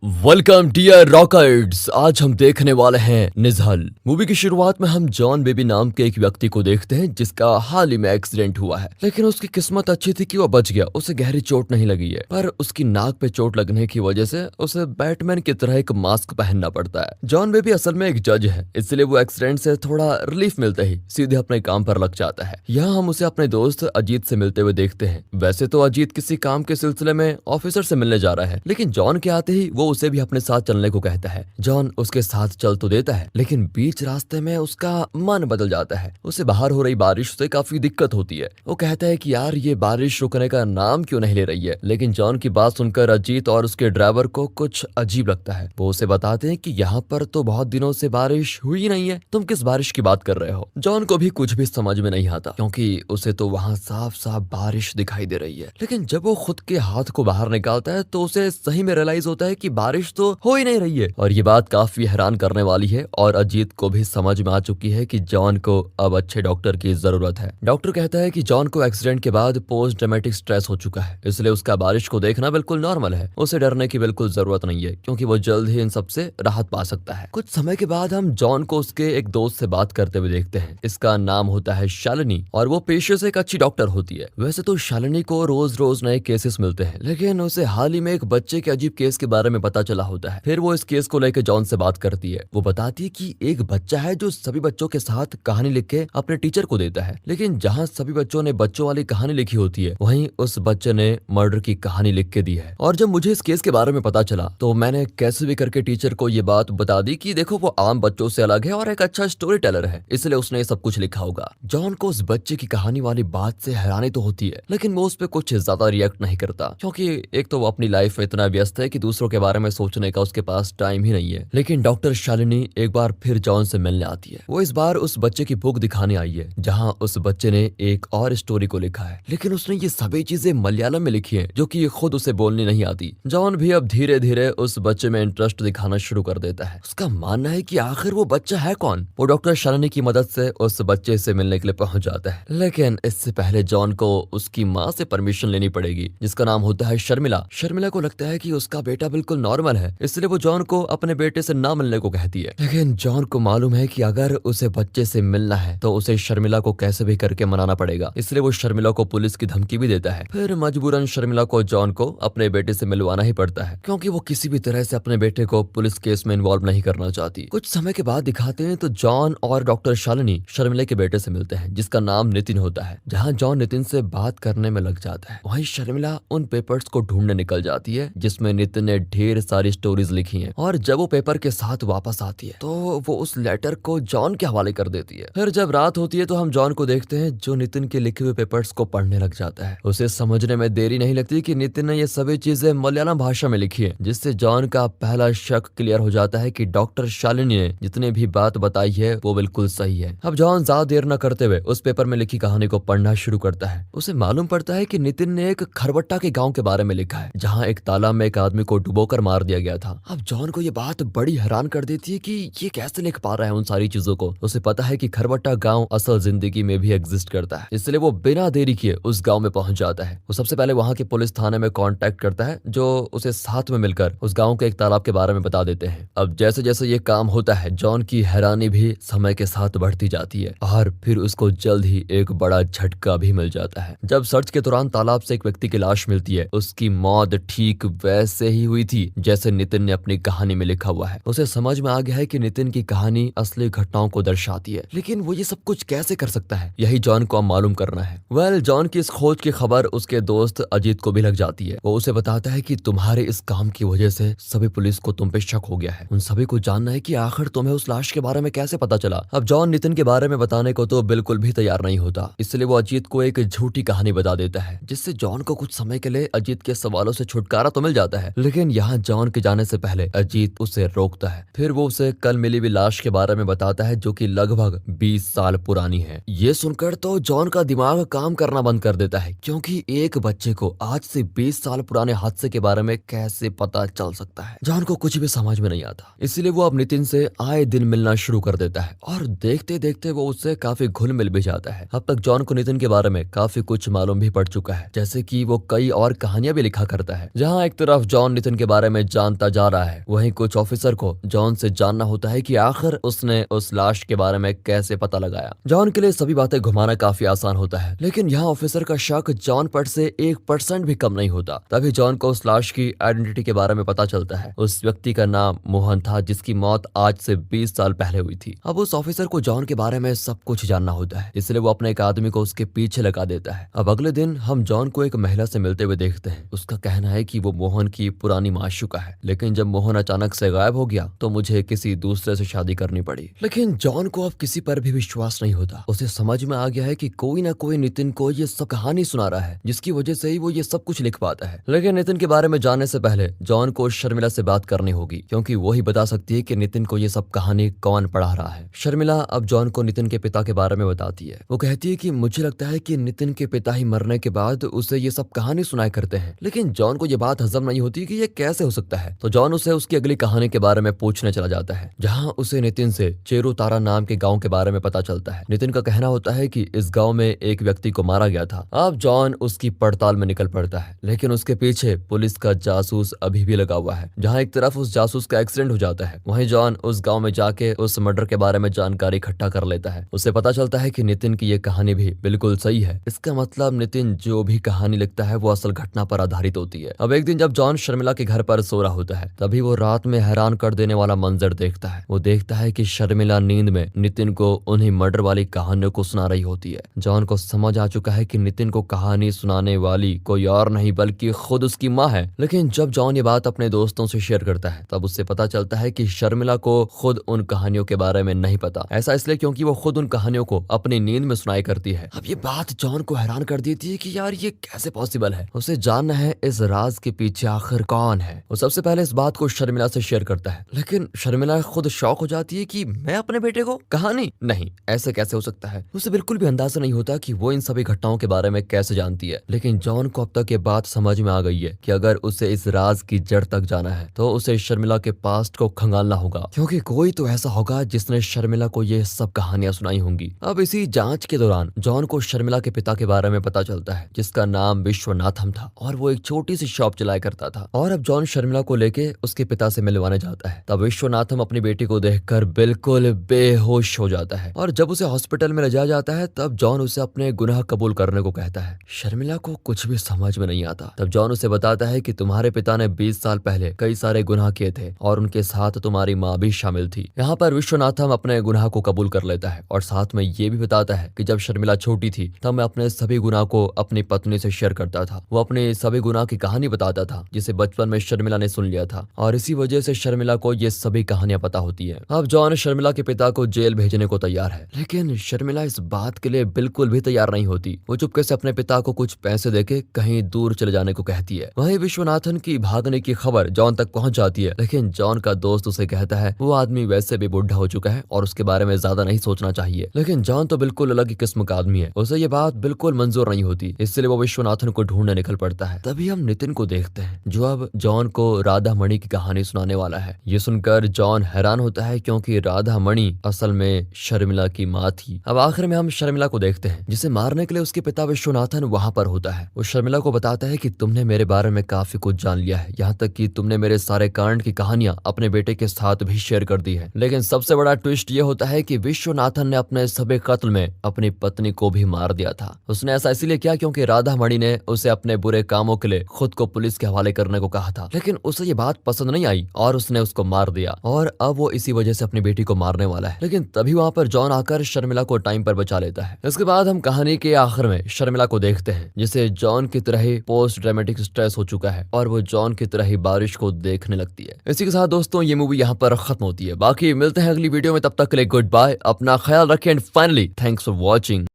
Welcome dear रॉकर्ड्स। आज हम देखने वाले हैं निज़ल। मूवी की शुरुआत में हम जॉन बेबी नाम के एक व्यक्ति को देखते हैं जिसका हाल ही में एक्सीडेंट हुआ है, लेकिन उसकी किस्मत अच्छी थी कि वो बच गया। उसे गहरी चोट नहीं लगी है, पर उसकी नाक पे चोट लगने की वजह से उसे बैटमैन की तरह एक मास्क पहनना पड़ता है। जॉन बेबी असल में एक जज है, इसलिए वो एक्सीडेंट से थोड़ा रिलीफ मिलते ही सीधे अपने काम पर लग जाता है। यहाँ हम उसे अपने दोस्त अजीत से मिलते हुए देखते हैं। वैसे तो अजीत किसी काम के सिलसिले में ऑफिसर से मिलने जा रहा है, लेकिन जॉन के आते ही वो उसे भी अपने साथ चलने को कहता है। जॉन उसके साथ चल तो देता है, लेकिन बीच रास्ते में उसका मन बदल जाता है। उसे बाहर हो रही बारिश से काफी दिक्कत होती है। वो कहता है कि यार ये बारिश रुकने का नाम क्यों नहीं ले रही है, लेकिन जॉन की बात सुनकर अजीत और उसके ड्राइवर को कुछ अजीब लगता है। वो उसे बताते हैं कि यहाँ पर तो बहुत दिनों से बारिश हुई नहीं है, तुम किस बारिश की बात कर रहे हो। जॉन को भी कुछ भी समझ में नहीं आता, क्योंकि उसे तो वहाँ साफ साफ बारिश दिखाई दे रही है। लेकिन जब वो खुद के हाथ को बाहर निकालता है तो उसे सही में रियलाइज होता है कि बारिश तो हो ही नहीं रही है। और ये बात काफी हैरान करने वाली है, और अजीत को भी समझ में आ चुकी है कि जॉन को अब अच्छे डॉक्टर की जरूरत है। डॉक्टर कहता है कि जॉन को एक्सीडेंट के बाद पोस्ट ट्रॉमेटिक स्ट्रेस हो चुका है, इसलिए उसका बारिश को देखना बिल्कुल नॉर्मल है। उसे डरने की बिल्कुल जरूरत नहीं है, क्योंकि वो जल्द ही इन सबसे राहत पा सकता है। कुछ समय के बाद हम जॉन को उसके एक दोस्त से बात करते हुए देखते हैं। इसका नाम होता है शालिनी, और वो पेशे से एक अच्छी डॉक्टर होती है। वैसे तो शालिनी को रोज रोज नए केसेस मिलते हैं, लेकिन उसे हाल ही में एक बच्चे के अजीब केस के बारे में पता चला होता है। फिर वो इस केस को लेकर जॉन से बात करती है। वो बताती है कि एक बच्चा है जो सभी बच्चों के साथ कहानी लिख के अपने टीचर को देता है, लेकिन जहाँ सभी बच्चों ने बच्चों वाली कहानी लिखी होती है, वहीं उस बच्चे ने मर्डर की कहानी लिख के दी है। और जब मुझे इस केस के बारे में पता चला तो मैंने कैसे भी करके टीचर को ये बात बता दी कि देखो वो आम बच्चों से अलग है और एक अच्छा स्टोरी टेलर है, इसलिए उसने ये सब कुछ लिखा होगा। जॉन को उस बच्चे की कहानी वाली बात से हैरानी तो होती है, लेकिन वो उस पर कुछ ज्यादा रिएक्ट नहीं करता, क्योंकि एक तो वो अपनी लाइफ में इतना व्यस्त है कि दूसरों के बारे में सोचने का उसके पास टाइम ही नहीं है। लेकिन डॉक्टर शालिनी एक बार फिर जॉन से मिलने आती है। वो इस बार उस बच्चे की बुक दिखाने आई है, जहां उस बच्चे ने एक और स्टोरी को लिखा है, लेकिन उसने ये सभी चीजें मलयालम में लिखी हैं, जो कि खुद उसे बोलनी नहीं आती। जॉन भी अब धीरे धीरे उस बच्चे में इंटरेस्ट दिखाना शुरू कर देता है। उसका मानना है कि आखिर वो बच्चा है कौन। वो डॉक्टर शालिनी की मदद से उस बच्चे से मिलने के लिए पहुंच जाता है, लेकिन इससे पहले जॉन को उसकी माँ से परमिशन लेनी पड़ेगी, जिसका नाम होता है शर्मिला। शर्मिला को लगता है कि उसका बेटा बिल्कुल नॉर्मल है, इसलिए वो जॉन को अपने बेटे से ना मिलने को कहती है। लेकिन जॉन को मालूम है कि अगर उसे बच्चे से मिलना है तो उसे शर्मिला को कैसे भी करके मनाना पड़ेगा, इसलिए वो शर्मिला को पुलिस की धमकी भी देता है। फिर मजबूरन शर्मिला को जॉन को अपने बेटे से मिलवाना ही पड़ता है, क्योंकि वो किसी भी तरह से अपने बेटे को पुलिस केस में इन्वॉल्व नहीं करना चाहती। कुछ समय के बाद दिखाते हैं तो जॉन और डॉक्टर शालिनी शर्मिला के बेटे से मिलते हैं, जिसका नाम नितिन होता है। जहाँ जॉन नितिन से बात करने में लग जाता है, वहीं शर्मिला उन पेपर्स को ढूंढने निकल जाती है जिसमें नितिन ने ढेर सारी स्टोरीज लिखी हैं। और जब वो पेपर के साथ वापस आती है तो वो उस लेटर को जॉन के हवाले कर देती है। फिर जब रात होती है तो हम जॉन को देखते हैं, जो नितिन के लिखे हुए पेपर्स को पढ़ने लग जाता है। उसे समझने में देरी नहीं लगती कि नितिन ने ये सभी चीजें मलयालम भाषा में लिखी है, जिससे जॉन का पहला शक क्लियर हो जाता है कि डॉक्टर शालिनी ने जितने भी बात बताई है वो बिल्कुल सही है। अब जॉन ज्यादा देर न करते हुए उस पेपर में लिखी कहानी को पढ़ना शुरू करता है। उसे मालूम पड़ता है कि नितिन ने एक खरबट्टा के गाँव के बारे में लिखा है, जहाँ एक तालाब में एक आदमी को डुबोकर मार दिया गया था। अब जॉन को ये बात बड़ी हैरान कर देती है कि ये कैसे लिख पा रहा है उन सारी चीजों को। उसे पता है कि खरबट्टा गांव असल जिंदगी में भी एग्जिस्ट करता है, इसलिए वो बिना देरी किए उस गांव में पहुंच जाता है। वो सबसे पहले वहां के पुलिस थाने में कांटेक्ट करता है, जो उसे साथ में मिलकर उस गांव के एक तालाब के बारे में बता देते हैं। अब जैसे जैसे ये काम होता है, जॉन की हैरानी भी समय के साथ बढ़ती जाती है, और फिर उसको जल्द ही एक बड़ा झटका भी मिल जाता है। जब सर्च के दौरान तालाब से एक व्यक्ति की लाश मिलती है, उसकी मौत ठीक वैसे ही हुई थी जैसे नितिन ने अपनी कहानी में लिखा हुआ है। उसे समझ में आ गया है कि नितिन की कहानी असली घटनाओं को दर्शाती है, लेकिन वो ये सब कुछ कैसे कर सकता है, यही जॉन को अब मालूम करना है। जॉन की इस खोज की खबर उसके दोस्त अजीत को भी लग जाती है। वो उसे बताता है कि तुम्हारे इस काम की वजह से सभी पुलिस को तुम पे शक हो गया है। उन सभी को जानना है कि आखिर तुम्हें उस लाश के बारे में कैसे पता चला। अब जॉन नितिन के बारे में बताने को तो बिल्कुल भी तैयार नहीं होता, इसलिए वो अजीत को एक झूठी कहानी बता देता है, जिससे जॉन को कुछ समय के लिए अजीत के सवालों से छुटकारा तो मिल जाता है। लेकिन यहाँ जॉन के जाने से पहले अजीत उसे रोकता है। फिर वो उसे कल मिली हुई लाश के बारे में बताता है, जो कि लगभग 20 साल पुरानी है। ये सुनकर तो जॉन का दिमाग काम करना बंद कर देता है, क्योंकि एक बच्चे को आज से 20 साल पुराने हादसे के बारे में कैसे पता चल सकता है। जॉन को कुछ भी समझ में नहीं आता, इसलिए वो अब नितिन से आए दिन मिलना शुरू कर देता है, और देखते देखते वो उससे काफी घुल मिल भी जाता है। अब तक जॉन को नितिन के बारे में काफी कुछ मालूम भी पड़ चुका है, जैसे कि वो कई और कहानियां भी लिखा करता है। जहाँ एक तरफ जॉन नितिन के बारे में जानता जा रहा है। वहीं कुछ ऑफिसर को जॉन से जानना होता है कि आखिर उसने उस लाश के बारे में कैसे पता लगाया। जॉन के लिए सभी बातें घुमाना काफी आसान होता है, लेकिन यहाँ ऑफिसर का शक जॉन पर से 1% भी कम नहीं होता। तभी जॉन को उस लाश की आइडेंटिटी के बारे में पता चलता है। उस व्यक्ति का नाम मोहन था, जिसकी मौत आज से 20 साल पहले हुई थी। अब उस ऑफिसर को जॉन के बारे में सब कुछ जानना होता है, इसलिए वो अपने एक आदमी को उसके पीछे लगा देता है। अब अगले दिन हम जॉन को एक महिला से मिलते हुए देखते हैं। उसका कहना है कि वो मोहन की पुरानी माशूका है, लेकिन जब मोहन अचानक से गायब हो गया तो मुझे किसी दूसरे से शादी करनी पड़ी। लेकिन जॉन को अब किसी पर भी विश्वास नहीं होता। उसे समझ में आ गया है कि कोई ना कोई नितिन को ये सब कहानी सुना रहा है, जिसकी वजह से ही वो ये सब कुछ लिख पाता है। लेकिन नितिन के बारे में जानने से पहले जॉन को शर्मिला से बात करनी होगी, क्योंकि वो ही बता सकती है कि नितिन को ये सब कहानी कौन पढ़ा रहा है। शर्मिला अब जॉन को नितिन के पिता के बारे में बताती है। वो कहती है कि मुझे लगता है कि नितिन के पिता ही मरने के बाद उसे ये सब कहानी सुनाया करते हैं। लेकिन जॉन को ये बात हजम नहीं होती कि ये कैसे हो सकता है। तो जॉन उसे उसकी अगली कहानी के बारे में पूछने चला जाता है, जहाँ उसे नितिन से चेरू तारा नाम के गाँव के बारे में पता चलता है। नितिन का कहना होता है कि इस गाँव में एक व्यक्ति को मारा गया था। अब जॉन उसकी पड़ताल में निकल पड़ता है, लेकिन उसके पीछे पुलिस का जासूस अभी भी लगा हुआ है। जहाँ एक तरफ उस जासूस का एक्सीडेंट हो जाता है, वहीं जॉन उस गाँव में जाके उस मर्डर के बारे में जानकारी इकट्ठा कर लेता है। उसे पता चलता है कि नितिन की ये कहानी भी बिल्कुल सही है। इसका मतलब नितिन जो भी कहानी लिखता है वो असल घटना पर आधारित होती है। अब एक दिन जब जॉन शर्मिला के घर पर सो रहा होता है, तभी वो रात में हैरान कर देने वाला मंजर देखता है। वो देखता है कि शर्मिला नींद में नितिन को उन्हीं मर्डर वाली कहानियों को सुना रही होती है। जॉन को समझ आ चुका है कि नितिन को कहानी सुनाने वाली कोई और नहीं बल्कि खुद उसकी माँ है। लेकिन जब जॉन ये बात अपने दोस्तों से शेयर करता है, तब उससे पता चलता है कि शर्मिला को खुद उन कहानियों के बारे में नहीं पता। ऐसा इसलिए क्योंकि वो खुद उन कहानियों को अपनी नींद में सुनाई करती है। अब ये बात जॉन को हैरान कर देती है कि यार ये कैसे पॉसिबल है। उसे जानना है इस राज के पीछे आखिर कौन है। वो सबसे पहले इस बात को शर्मिला से शेयर करता है, लेकिन शर्मिला खुद शॉक हो जाती है कि मैं अपने बेटे को कहानी, नहीं ऐसे कैसे हो सकता है। उसे बिल्कुल भी अंदाजा नहीं होता कि वो इन सभी घटनाओं के बारे में कैसे जानती है। लेकिन जॉन को अब तक ये बात समझ में आ गई है कि अगर उसे इस राज की जड़ तक जाना है तो उसे शर्मिला के पास्ट को खंगालना होगा, क्योंकि कोई तो ऐसा होगा जिसने शर्मिला को ये सब कहानियां सुनाई होंगी। अब इसी जांच के दौरान जॉन को शर्मिला के पिता के बारे में पता चलता है, जिसका नाम विश्वनाथम था और वो एक छोटी सी शॉप चलाया करता था। और अब जॉन शर्मिला को लेके उसके पिता से मिलवाने जाता है। तब विश्वनाथम अपनी बेटी को देखकर बिल्कुल बेहोश हो जाता है और जब उसे हॉस्पिटल में ले जाया जाता है तब जॉन उसे अपने गुनाह कबूल करने को कहता है। शर्मिला को कुछ भी समझ में नहीं आता। तब जॉन उसे बताता है कि तुम्हारे पिता ने 20 साल पहले कई सारे गुनाह किए थे और उनके साथ तुम्हारी माँ भी शामिल थी। यहाँ पर विश्वनाथम अपने गुनाह को कबूल कर लेता है और साथ में ये भी बताता है कि जब शर्मिला छोटी थी तब मैं अपने सभी गुनाह को अपनी पत्नी से शेयर करता था। वो अपने सभी गुनाह की कहानी बताता था जिसे बचपन में शर्मिला ने सुन लिया था और इसी वजह से शर्मिला को ये सभी कहानियां पता होती है। अब जॉन शर्मिला के पिता को जेल भेजने को तैयार है, लेकिन शर्मिला इस बात के लिए बिल्कुल भी तैयार नहीं होती। वो चुपके से अपने पिता को कुछ पैसे देके कहीं दूर चले जाने को कहती है। वहीं विश्वनाथन की भागने की खबर जॉन तक पहुंच जाती है, लेकिन जॉन का दोस्त उसे कहता है वो आदमी वैसे भी बुढ़ा हो चुका है और उसके बारे में ज्यादा नहीं सोचना चाहिए। लेकिन जॉन तो बिल्कुल अलग ही किस्म का आदमी है, उसे ये बात बिल्कुल मंजूर नहीं होती, इसलिए वो विश्वनाथन को ढूंढने निकल पड़ता है। तभी हम नितिन को देखते हैं जो अब जॉन को राधा मणि की कहानी सुनाने वाला है। ये सुनकर जॉन हैरान होता है क्योंकि राधा मणि असल में शर्मिला की माँ थी। अब आखिर में हम शर्मिला को देखते हैं जिसे मारने के लिए उसके पिता विश्वनाथन वहाँ पर होता है। वो शर्मिला को बताता है कि तुमने मेरे बारे में काफी कुछ जान लिया है, यहाँ तक कि तुमने मेरे सारे कांड की कहानियां अपने बेटे के साथ भी शेयर कर दी है। लेकिन सबसे बड़ा ट्विस्ट ये होता है कि विश्वनाथन ने अपने सभी कत्ल में अपनी पत्नी को भी मार दिया था। उसने ऐसा इसीलिए किया क्योंकि राधा मणि ने उसे अपने बुरे कामों के लिए खुद को पुलिस के हवाले करने को कहा था, लेकिन उसे ये बात पसंद नहीं आई और उसने उसको मार दिया और अब वो इसी वजह से अपनी बेटी को मारने वाला है। लेकिन तभी वहाँ पर जॉन आकर शर्मिला को टाइम पर बचा लेता है। इसके बाद हम कहानी के आखिर में शर्मिला को देखते हैं जिसे जॉन की तरह ही पोस्ट ड्रामेटिक स्ट्रेस हो चुका है और वो जॉन की तरह ही बारिश को देखने लगती है। इसी के साथ दोस्तों ये मूवी यहाँ पर खत्म होती है। बाकी मिलते हैं अगली वीडियो में, तब तक के लिए गुड बाय, अपना ख्याल रखें and finally thanks for watching.